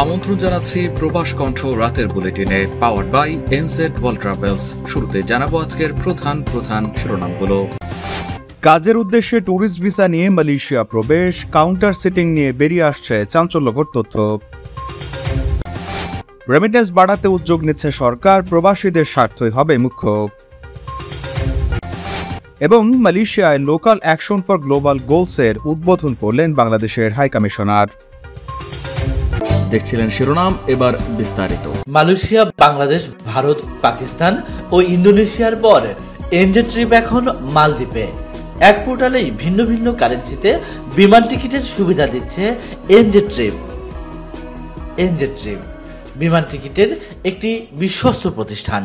আমন্ত্রণ জানাচ্ছি প্রবাস কণ্ঠ রাতের বুলেটিনে, powered by NZ World Travels. শুরুতে জানাবো আজকের প্রধান শিরোনামগুলো। কাজের উদ্দেশ্যে ট্যুরিস্ট ভিসা নিয়ে মালয়েশিয়া প্রবেশ, কাউন্টার সিটিং নিয়ে বেরিয়ে আসছে চাঞ্চল্যকর তথ্য। রেমিটেন্স বাড়াতে উদ্যোগ নিচ্ছে সরকার, প্রবাসীদের স্বার্থই হবে মুখ্য। এবং মালয়েশিয়ায় লোকাল অ্যাকশন ফর গ্লোবাল গোলসের উদ্বোধন করলেন বাংলাদেশের হাই কমিশনার। দেখছিলেন শিরোনাম, এবার বিস্তারিত। মালয়েশিয়া, বাংলাদেশ, ভারত, পাকিস্তান ও ইন্দোনেশিয়ার পর এনজেড ট্রিপ এখন মালদ্বীপে। এক পোর্টালেই ভিন্ন ভিন্ন কারেন্সিতে বিমান টিকিটের সুবিধা দিচ্ছে এনজেড ট্রিপ। বিমান টিকিটের একটি বিশ্বস্ত প্রতিষ্ঠান।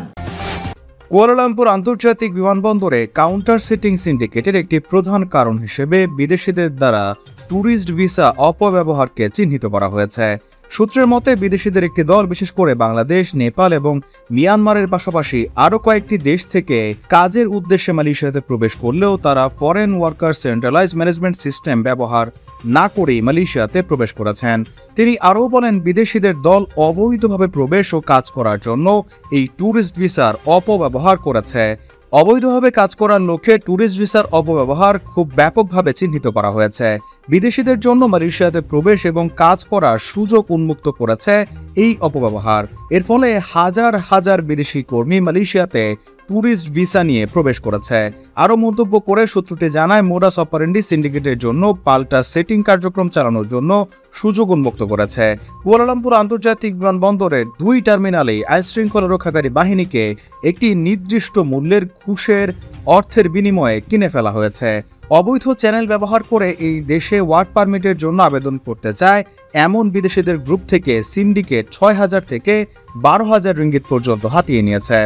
কুয়ালালামপুর আন্তর্জাতিক বিমানবন্দরে কাউন্টার সিটিং সিন্ডিকেটের একটি প্রধান কারণ হিসেবে বিদেশিদের দ্বারা ট্যুরিস্ট ভিসা অপব্যবহারকে চিহ্নিত করা হয়েছে। সূত্রের মতে, বিদেশিদের একটি দল বিশেষ করে বাংলাদেশ, নেপাল এবং মিয়ানমারের পাশাপাশি আরও কয়েকটি দেশ থেকে কাজের উদ্দেশ্যে মালয়েশিয়াতে প্রবেশ করলেও তারা foreign worker centralise management system ব্যবহার না করেই মালয়েশিয়াতে প্রবেশ করেছেন। তিনি আরও বলেন, বিদেশিদের দল অবৈধভাবে প্রবেশ ও কাজ করার জন্য এই ট্যুরিস্ট ভিসার অপব্যবহার করেছে। অবৈধভাবে কাজ করার লক্ষ্যে ট্যুরিস্ট ভিসার অপব্যবহার খুব ব্যাপকভাবে চিহ্নিত করা হয়েছে। বিদেশিদের জন্য মালয়েশিয়াতে প্রবেশ এবং কাজ করার সুযোগ উন্মুক্ত করেছে এই অপব্যবহার। এর ফলে হাজার হাজার বিদেশি কর্মী মালয়েশিয়াতে ট্যুরিস্ট ভিসা নিয়ে প্রবেশ করেছে। আরও মন্তব্য করে সূত্রটি জানায়, মোডাস অপারেন্ডি সিন্ডিকেটের জন্য পাল্টা সেটিং কার্যক্রম চালানোর জন্য সুযোগ উন্মুক্ত করেছে। কুয়ালালামপুর আন্তর্জাতিক বিমানবন্দরের 2 টার্মিনালেই আইনশৃঙ্খলা রক্ষাকারী বাহিনীকে একটি নির্দিষ্ট মূল্যের ঘুষের অর্থের বিনিময়ে কিনে ফেলা হয়েছে। অবৈধ চ্যানেল ব্যবহার করে এই দেশে ওয়ার্ক পারমিটের জন্য আবেদন করতে চায় এমন বিদেশিদের গ্রুপ থেকে সিন্ডিকেট 6,000 থেকে 12,000 রিঙ্গিত পর্যন্ত হাতিয়ে নিয়েছে।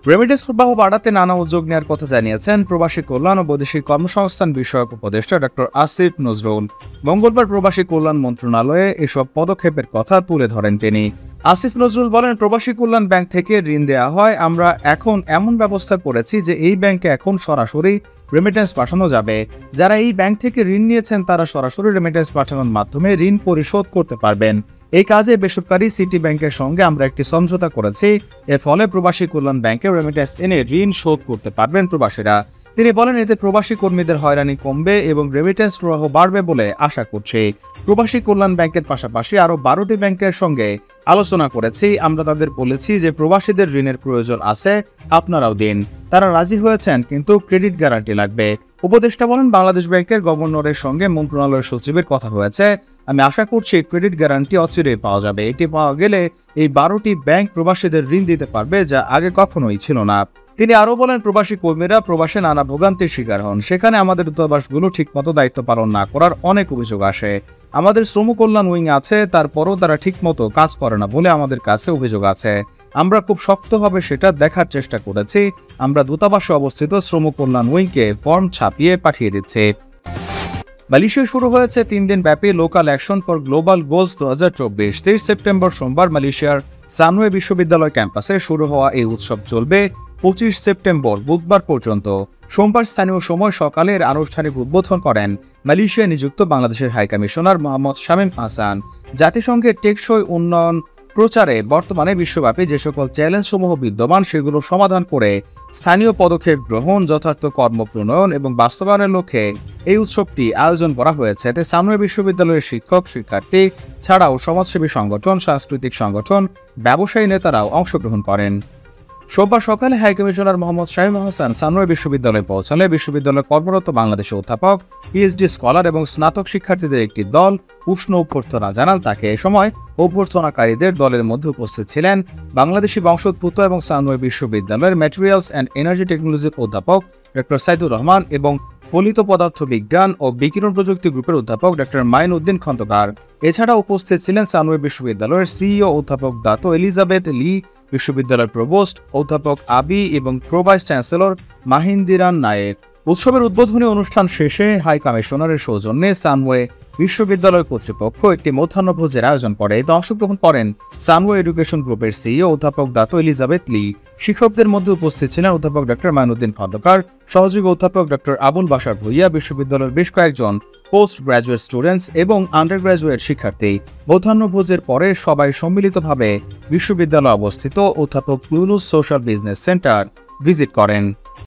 রেমিটেন্স প্রবাহ বাড়াতে নানা উদ্যোগ নেওয়ার কথা জানিয়েছেন প্রবাসী কল্যাণ ও বৈদেশিক কর্মসংস্থান বিষয়ক উপদেষ্টা ডক্টর আসিফ নজরুল। মঙ্গলবার প্রবাসী কল্যাণ মন্ত্রণালয়ে এসব পদক্ষেপের কথা তুলে ধরেন তিনি। আসিফ নজরুল বলেন, প্রবাসী কল্যাণ ব্যাংক থেকে ঋণ দেওয়া হয়। আমরা এখন এমন ব্যবস্থা করেছি যে এই ব্যাংকে এখন সরাসরি রেমিটেন্স পাঠানো যাবে। যারা এই ব্যাংক থেকে ঋণ নিয়েছেন তারা সরাসরি রেমিটেন্স পাঠানোর মাধ্যমে ঋণ পরিশোধ করতে পারবেন। এই কাজে বেসরকারি সিটি ব্যাংকের সঙ্গে আমরা একটি সমঝোতা করেছি। এর ফলে প্রবাসী কল্যাণ ব্যাংকে রেমিটেন্স এনে ঋণ শোধ করতে পারবেন প্রবাসীরা। তিনি বলেন, এতে প্রবাসী কর্মীদের হয়রানি কমবে এবং রেমিটেন্স প্রবাহ বাড়বে বলে আশা করছি। প্রবাসী কল্যাণ ব্যাংকের পাশাপাশি আরও 12টি ব্যাংকের সঙ্গে আলোচনা করেছি। আমরা তাদের বলেছি যে প্রবাসীদের ঋণের প্রয়োজন আছে, আপনারাও দিন। তারা রাজি হয়েছেন, কিন্তু ক্রেডিট গ্যারান্টি লাগবে। উপদেষ্টা বলেন, বাংলাদেশ ব্যাংকের গভর্নরের সঙ্গে মন্ত্রণালয়ের সচিবের কথা হয়েছে। আমি আশা করছি ক্রেডিট গ্যারান্টি অচিরেই পাওয়া যাবে। এটি পাওয়া গেলে এই 12টি ব্যাংক প্রবাসীদের ঋণ দিতে পারবে, যা আগে কখনোই ছিল না। তিনি আরও বলেন, প্রবাসী কর্মীরা প্রবাসে নানা ভোগান্তির শিকার হন। সেখানে আমাদের দূতাবাসগুলো ঠিকমতো দায়িত্ব পালন না করার অনেক অভিযোগ আসে। আমাদের শ্রম কল্যাণ উইং আছে, তারপরও তারা ঠিকমতো কাজ করে না বলে আমাদের কাছে অভিযোগ আছে। আমরা খুব শক্তভাবে সেটা দেখার চেষ্টা করেছি। আমরা দূতাবাসে অবস্থিত শ্রম কল্যাণ উইংকে ফর্ম ছাপিয়ে পাঠিয়ে দিচ্ছি। মালয়েশিয়ায় শুরু হয়েছে 3 দিন ব্যাপী local action for global goals 2024। 23 September সোমবার মালয়েশিয়ার সানওয়ে বিশ্ববিদ্যালয় ক্যাম্পাসে শুরু হওয়া এই উৎসব চলবে 25 সেপ্টেম্বর বুধবার পর্যন্ত। সোমবার স্থানীয় সময় সকালের আনুষ্ঠানিক উদ্বোধন করেন মালয়েশিয়ায় নিযুক্ত বাংলাদেশের হাই কমিশনার মোহাম্মদ শামীম হাসান। জাতিসংঘের টেকসই উন্নয়ন প্রচারে বর্তমানে বিশ্বব্যাপী যে সকল চ্যালেঞ্জসমূহ বিদ্যমান সেগুলো সমাধান করে স্থানীয় পদক্ষেপ গ্রহণ, যথার্থ কর্ম প্রণয়ন এবং বাস্তবায়নের লক্ষ্যে এই উৎসবটি আয়োজন করা হয়েছে। এতে সানওয়ে বিশ্ববিদ্যালয়ের শিক্ষক, শিক্ষার্থী ছাড়াও সমাজসেবী সংগঠন, সাংস্কৃতিক সংগঠন, ব্যবসায়ী নেতারাও অংশগ্রহণ করেন। সোমবার সকালে high commissioner Mohammad Shamim Hasan Sunway বিশ্ববিদ্যালয়ে পৌঁছালে বিশ্ববিদ্যালয়ে কর্মরত বাংলাদেশের অধ্যাপক, পিএইচডি স্কলার এবং স্নাতক শিক্ষার্থীদের একটি দল উষ্ণ অভ্যর্থনা জানান তাকে। এ সময় অভ্যর্থনাকারীদের দলের মধ্যে উপস্থিত ছিলেন বাংলাদেশি বংশোদ্ভূত এবং সানওয়ে বিশ্ববিদ্যালয়ের ম্যাটেরিয়ালস অ্যান্ড এনার্জি টেকনোলজির অধ্যাপক ডক্টর সাইদুর রহমান এবং ফলিত পদার্থ বিজ্ঞান ও বিকিরণ প্রযুক্তি গ্রুপের অধ্যাপক ডক্টর মাইন উদ্দিন খন্দকার। এছাড়া উপস্থিত ছিলেন সানওয়ে বিশ্ববিদ্যালয়ের সিইও অধ্যাপক দাতো এলিজাবেথ লি, বিশ্ববিদ্যালয়ের প্রভোস্ট অধ্যাপক আবি এবং প্রো ভাইস চ্যান্সেলর মাহিন্দিরান নায়েক। উৎসবের উদ্বোধনী অনুষ্ঠান শেষে হাই কমিশনারের সৌজন্যে সানওয়ে বিশ্ববিদ্যালয় কর্তৃপক্ষ একটি মধ্যাহ্নভোজের আয়োজন করে। এতে অংশগ্রহণ করেন সানওয়ে এডুকেশন গ্রুপের সিইও অধ্যাপক দাতো এলিজাবেথ লি। শিক্ষকদের মধ্যে উপস্থিত ছিলেন অধ্যাপক ডক্টর মাইনুদ্দিন খন্দকার, সহযোগী অধ্যাপক ডক্টর আবুল বাশার ভুইয়া, বিশ্ববিদ্যালয়ের বেশ কয়েকজন পোস্ট গ্র্যাজুয়েট স্টুডেন্টস এবং আন্ডার গ্র্যাজুয়েট শিক্ষার্থী। মধ্যাহ্নভোজের পরে সবাই সম্মিলিতভাবে বিশ্ববিদ্যালয়ে অবস্থিত অধ্যাপক Yunus social business centre visit করেন।